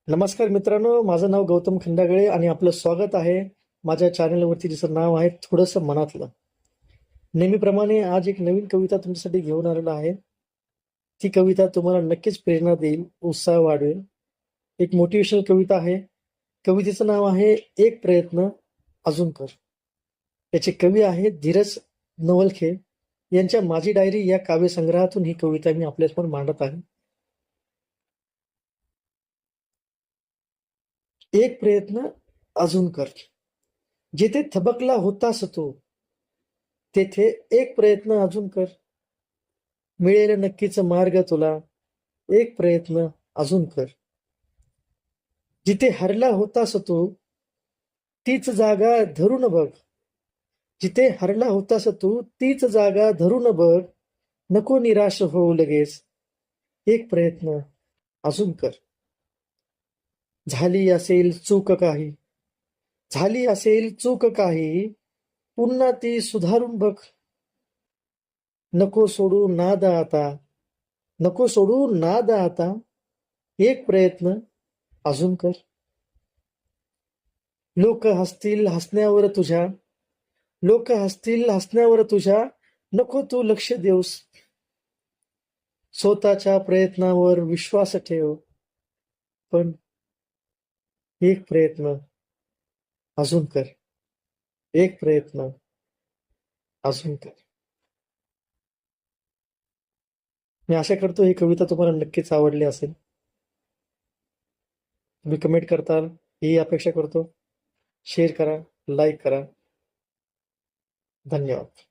नमस्कार मित्रांनो, माझं नाव गौतम खंडागळे आणि आपलं स्वागत आहे माझ्या चॅनलवरती, जिचं नाव आहे थोडंसं मनातलं. नेहमीप्रमाणे आज एक नवीन कविता तुमच्यासाठी घेऊन आलेलो आहे. ती कविता तुम्हाला नक्कीच प्रेरणा देईल, उत्साह वाढवेल. एक मोटिवेशनल कविता आहे. कवितेचं नाव आहे एक प्रयत्न अजून कर. याचे कवी आहेत धीरज नवलखे. यांच्या माझी डायरी या काव्यसंग्रहातून ही कविता मी आपल्यासमोर मांडत आहे. एक प्रयत्न अजून कर. जिथे थबकला होतास तू, तेथे एक प्रयत्न अजून कर. मिळेल नक्कीच मार्ग तुला. एक प्रयत्न अजून कर. जिथे हरला होतास तू, तीच जागा धरून बघ. जिथे हरला होतास तू, तीच जागा धरून बघ. नको निराश होऊ लगेच. एक प्रयत्न अजून कर. झाली असेल चूक काही, झाली असेल चूक काही, पुन्हा ती सुधारून बघ. नको सोडू नाद आता, नको सोडू नाद आता. एक प्रयत्न अजून कर. लोक हसतील हसण्यावर तुझ्या, लोक हसतील हसण्यावर तुझ्या. नको तू लक्ष देऊस. स्वतःच्या प्रयत्नावर विश्वास ठेव. पण एक प्रयत्न अजून कर. एक प्रयत्न अजून कर. मी आशा करतो ही कविता तुम्हाला नक्कीच आवडली असेल. तुम्ही कमेंट करताल ही अपेक्षा करतो. शेअर करा, लाईक करा. धन्यवाद.